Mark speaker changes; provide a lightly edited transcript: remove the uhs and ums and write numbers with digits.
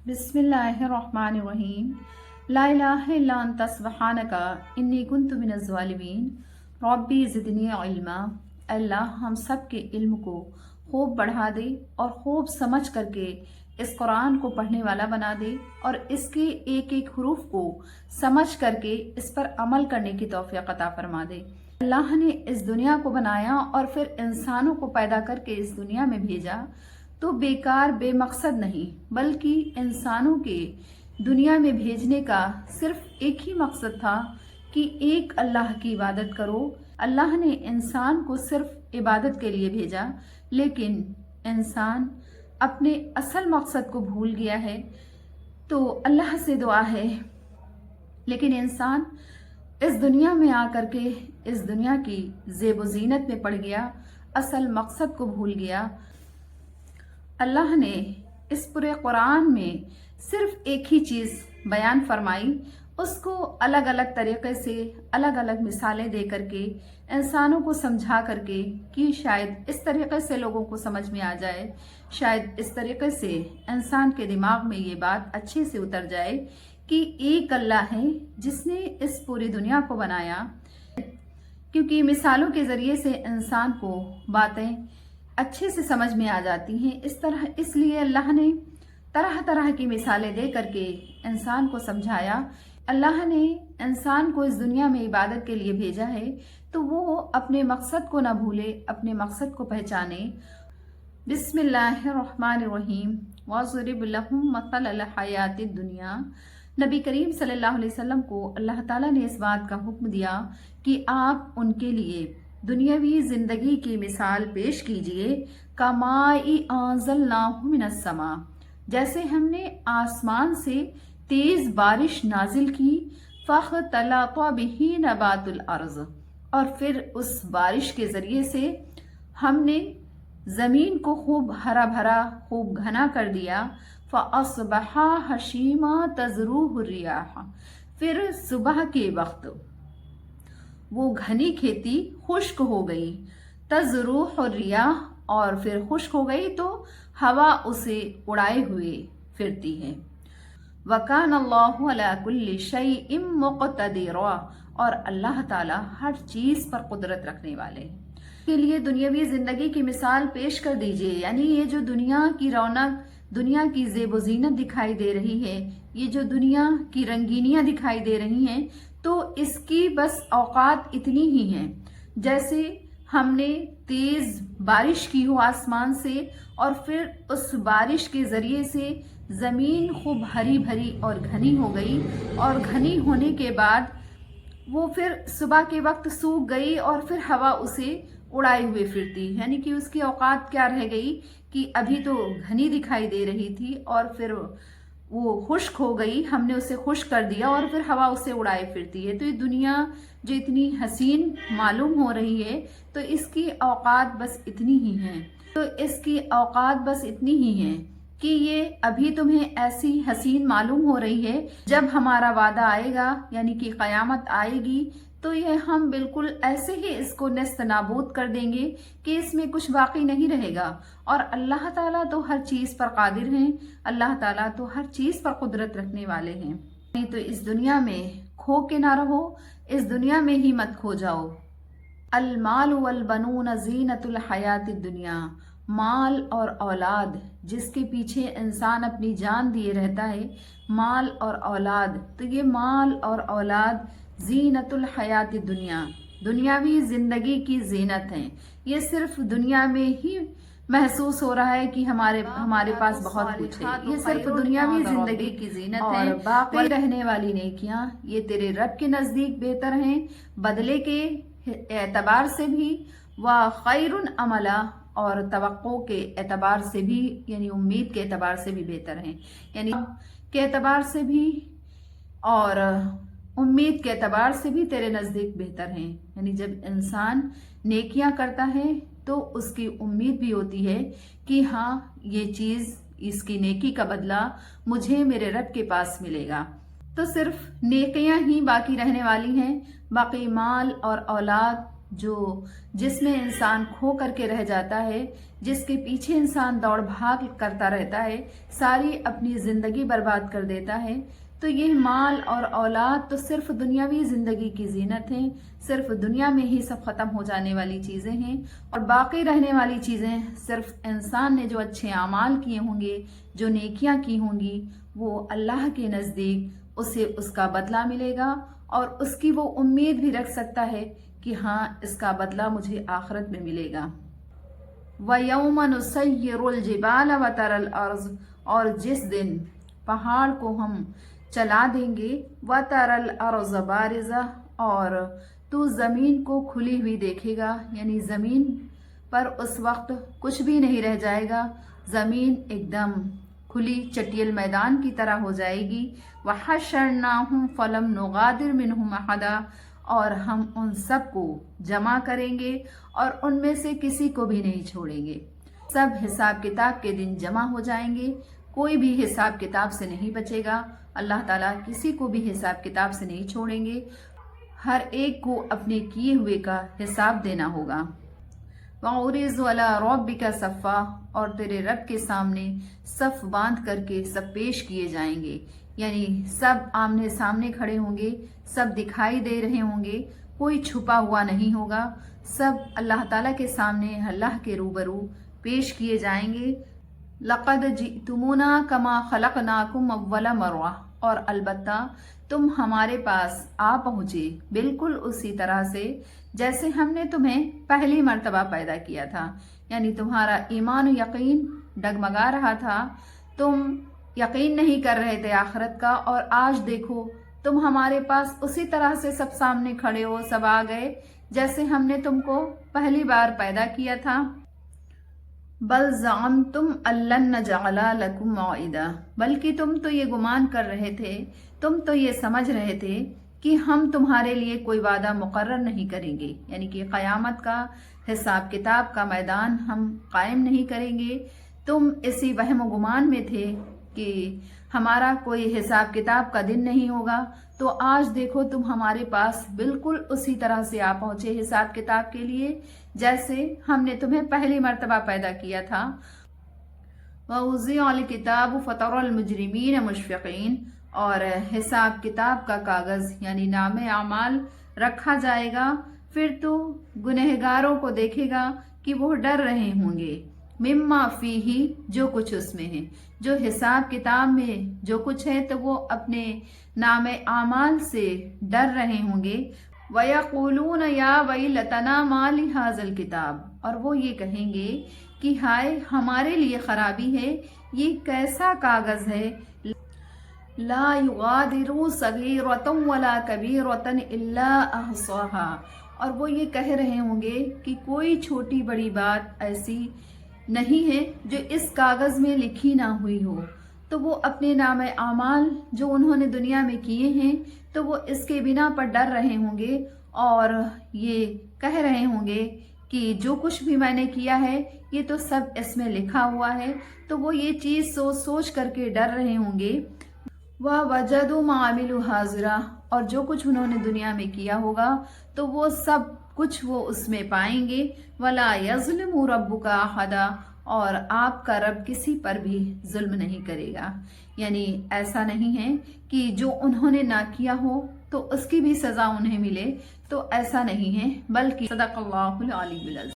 Speaker 1: बिस्मिल्लाहिर्रहमानिर्रहीम। ला इलाहा इल्ला अंता सुब्हानका इन्नी कुन्तु मिनज़ ज़ालिमीन। रब्बी ज़िदनी इल्मा। अल्लाह हम सब के इल्म को खूब बढ़ा दे और खूब समझ करके इस कुरान को पढ़ने वाला बना दे और इसके एक एक हरूफ को समझ करके इस पर अमल करने की तौफीक अता फरमा दे। अल्लाह ने इस दुनिया को बनाया और फिर इंसानों को पैदा करके इस दुनिया में भेजा तो बेकार बेमकसद नहीं, बल्कि इंसानों के दुनिया में भेजने का सिर्फ एक ही मकसद था कि एक अल्लाह की इबादत करो। अल्लाह ने इंसान को सिर्फ इबादत के लिए भेजा, लेकिन इंसान अपने असल मकसद को भूल गया है। तो अल्लाह से दुआ है, लेकिन इंसान इस दुनिया में आकर के इस दुनिया की ज़ेब व ज़ीनत में पड़ गया, असल मकसद को भूल गया। अल्लाह ने इस पूरे कुरान में सिर्फ एक ही चीज़ बयान फरमाई, उसको अलग अलग तरीक़े से अलग अलग मिसालें दे करके इंसानों को समझा करके कि शायद इस तरीक़े से लोगों को समझ में आ जाए, शायद इस तरीक़े से इंसान के दिमाग में ये बात अच्छे से उतर जाए कि एक अल्लाह है जिसने इस पूरी दुनिया को बनाया। क्योंकि मिसालों के ज़रिए से इंसान को बातें अच्छे से समझ में आ जाती हैं, इसलिए अल्लाह ने तरह तरह की मिसालें दे करके इंसान को समझाया। अल्लाह ने इंसान को इस दुनिया में इबादत के लिए भेजा है, तो वो अपने मकसद को ना भूले, अपने मकसद को पहचाने। बिस्मिल्लाहिर्रहमानिर्रहीम। वज़रिब लहुम मसलल हयातिद दुनिया। नबी करीम सल्लल्लाहु अलैहि वसल्लम को अल्लाह ताला ने इस बात का हुक्म दिया कि आप उनके लिए दुनियावी जिंदगी की मिसाल पेश कीजिए। कमाई अंज़लनाहु मिनस समा, जैसे हमने आसमान से तेज बारिश नाजिल की। फ़ख्तलता बिही नबातुल अर्ज़, और फिर उस बारिश के जरिए से हमने जमीन को खूब हरा भरा खूब घना कर दिया। फ़अस्बहा हशीमा तज़रूहु रियाह, फिर सुबह के वक्त वो घनी खेती खुश्क हो गई। तज़रूह रियाह, और फिर खुश्क हो गई तो हवा उसे उड़ाए हुए फिरती है। वकान अल्लाहु अला कुल्ली शैइन मुक़तदिरा, और अल्लाह ताला हर चीज पर कुदरत रखने वाले हैं। के लिए दुनियावी जिंदगी की मिसाल पेश कर दीजिए, यानी ये जो दुनिया की रौनक, दुनिया की ज़ेब व ज़ीनत दिखाई दे रही है, ये जो दुनिया की रंगीनियां दिखाई दे रही हैं, तो इसकी बस औकात इतनी ही है जैसे हमने तेज बारिश की हो आसमान से, और फिर उस बारिश के जरिए से जमीन खूब हरी भरी और घनी हो गई, और घनी होने के बाद वो फिर सुबह के वक्त सूख गई और फिर हवा उसे उड़ाए हुए फिरती। यानी कि उसकी औकात क्या रह गई कि अभी तो घनी दिखाई दे रही थी और फिर वो खुश्क हो गई, हमने उसे खुश्क कर दिया और फिर हवा उसे उड़ाए फिरती है। तो ये दुनिया जो इतनी हसीन मालूम हो रही है, तो इसकी औकात बस इतनी ही है। तो इसकी औकात बस इतनी ही है कि ये अभी तुम्हें ऐसी हसीन मालूम हो रही है, जब हमारा वादा आएगा यानी कि क़यामत आएगी तो ये हम बिल्कुल ऐसे ही इसको नेस्त नाबूद कर देंगे कि इसमें कुछ बाकी नहीं रहेगा। और अल्लाह ताला तो हर चीज़ पर कादिर हैं, अल्लाह ताला तो हर चीज़ पर कुदरत रखने वाले हैं। नहीं तो इस दुनिया में खो के ना रहो, इस दुनिया में ही मत खो जाओ। अल माल वल बनून ज़ीनतुल हयातिद दुनिया, माल और औलाद जिसके पीछे इंसान अपनी जान दिए रहता है, माल और औलाद, तो ये माल और औलाद ज़ीनतुल हयात दुनिया, दुनियावी ज़िंदगी की ज़ीनत है। ये सिर्फ दुनिया में ही महसूस हो रहा है कि हमारे पास बहुत कुछ है, ये सिर्फ दुनियावी ज़िंदगी की ज़ीनत है। और बाकी रहने वाली नेकियां ये तेरे रब के नज़दीक बेहतर हैं, बदले के एतबार से भी, व खैरुन अमला, और तवक्को के एतबार से भी, यानी उम्मीद के एतबार से भी बेहतर हैं, यानी के एतबार से भी और उम्मीद के एतबार से भी तेरे नज़दीक बेहतर हैं। यानी जब इंसान नेकियां करता है तो उसकी उम्मीद भी होती है कि हाँ, ये चीज़, इसकी नेकी का बदला मुझे मेरे रब के पास मिलेगा। तो सिर्फ नेकियां ही बाकी रहने वाली हैं, बाकी माल और औलाद جو جس میں انسان کھو کر کے رہ جاتا ہے، جس کے پیچھے انسان دوڑ بھاگ کرتا رہتا ہے، ساری اپنی زندگی برباد کر دیتا ہے، تو یہ مال اور اولاد تو صرف دنیاوی زندگی کی زینت ہیں، صرف دنیا میں ہی سب ختم ہو جانے والی چیزیں ہیں، اور باقی رہنے والی چیزیں صرف انسان نے جو اچھے اعمال کیے ہوں گے، جو نیکیاں کی ہوں گی، وہ اللہ کے نزدیک اسے اس کا بدلہ ملے گا، اور اس کی وہ امید بھی رکھ سکتا ہے کہ ہاں اس کا بدلہ مجھے آخرت میں ملے گا۔ وَيَوْمَ نُسَيِّرُ الْجِبَالَ وَتَرَى الْأَرْضَ، اور جس دن پہاڑ کو ہم چلا دیں گے، وَتَرَى الْأَرْضَ بَارِزَةً، اور تو زمین کو کھلی ہوئی دیکھے گا، یعنی زمین پر اس وقت کچھ بھی نہیں رہ جائے گا، زمین ایک دم کھلی چٹیل میدان کی طرح ہو جائے گی۔ وَحَشَرْنَاهُمْ فَلَمْ نُغَادِرْ مِنْهُمْ أَحَدًا، اور ہم ان سب کو جمع کریں گے اور ان میں سے کسی کو بھی نہیں چھوڑیں گے۔ سب حساب کتاب کے دن جمع ہو جائیں گے، کوئی بھی حساب کتاب سے نہیں بچے گا، اللہ تعالیٰ کسی کو بھی حساب کتاب سے نہیں چھوڑیں گے، ہر ایک کو اپنے کیے ہوئے کا حساب دینا ہوگا۔ وَعُرِضُ عَلَىٰ رَبِّكَ صَفًّا، اور تیرے رب کے سامنے صف باندھ کر کے سب پیش کیے جائیں گے، یعنی سب آمنے سامنے کھڑے ہوں گے، سب دکھائی دے رہے ہوں گے، کوئی چھپا ہوا نہیں ہوگا، سب اللہ تعالیٰ کے سامنے اللہ کے روبرو پیش کیے جائیں گے۔ لَقَدْ جِئْتُمُونَا كَمَا خَلَقْنَاكُمْ أَوَّلَ مَرَّةٍ، اور البتہ تم ہمارے پاس آ پہنچے بالکل اسی طرح سے جیسے ہم نے تمہیں پہلی مرتبہ پیدا کیا تھا، یعنی تمہارا ایمان و یقین ڈگمگا رہا تھا، تم یقین نہیں کر رہے تھے آخرت کا، اور آج دیکھو تم ہمارے پاس اسی طرح سے سب سامنے کھڑے ہو، سب آ گئے جیسے ہم نے تم کو پہلی بار پیدا کیا تھا۔ بل زعمتم ان لن نجعل لکم موعدا، بلکہ تم تو یہ گمان کر رہے تھے، تم تو یہ سمجھ رہے تھے کہ ہم تمہارے لیے کوئی وعدہ مقرر نہیں کریں گے، یعنی کہ قیامت کا حساب کتاب کا میدان ہم قائم نہیں کریں گے۔ تم اسی وہم و گمان میں تھے کہ ہمارا کوئی حساب کتاب کا دن نہیں ہوگا، تو آج دیکھو تم ہمارے پاس بالکل اسی طرح سے آ پہنچے حساب کتاب کے لیے جیسے ہم نے تمہیں پہلی مرتبہ پیدا کیا تھا۔ وَوُضِعَ الْكِتَابُ فَتَرَى الْمُجْرِمِينَ مُشْفِقِينَ، اور حساب کتاب کا کاغذ یعنی نام اعمال رکھا جائے گا، پھر تو گنہگاروں کو دیکھے گا کہ وہ ڈر رہے ہوں گے، مما فیہ، جو کچھ اس میں ہے، جو حساب کتاب میں جو کچھ ہے تو وہ اپنے نام اعمال سے ڈر رہے ہوں گے۔ وَيَقُولُونَ يَا وَيْلَتَنَا مَا لِهَٰذَا الْكِتَابِ، اور وہ یہ کہیں گے کہ ہائے ہمارے لیے خرابی ہے، یہ کیسا کاغذ ہے، لا يغادر صغيرة ولا كبيرة إلا أحصاها، اور وہ یہ کہہ رہے ہوں گے کہ کوئی چھوٹی بڑی بات ایسی نہیں ہے جو اس کاغذ میں لکھی نہ ہوئی ہو، تو وہ اپنے نام اعمال جو انہوں نے دنیا میں کیے ہیں تو وہ اس کے بنا پر ڈر رہے ہوں گے، اور یہ کہہ رہے ہوں گے کہ جو کچھ بھی میں نے کیا ہے یہ تو سب اس میں لکھا ہوا ہے، تو وہ یہ چیز سوچ سوچ کر کے ڈر رہے ہوں گے۔ وَوَجَدُوا مَا عَمِلُوا حَاضِرًا، اور جو کچھ انہوں نے دنیا میں کیا ہوگا تو وہ سب کچھ وہ اس میں پائیں گے۔ وَلَا يَظْلِمُ رَبُّكَ أَحَدًا، اور آپ کا رب کسی پر بھی ظلم نہیں کرے گا، یعنی ایسا نہیں ہے کہ جو انہوں نے نہ کیا ہو تو اس کی بھی سزا انہیں ملے، تو ایسا نہیں ہے، بلکہ صدق اللہ العلی العظیم۔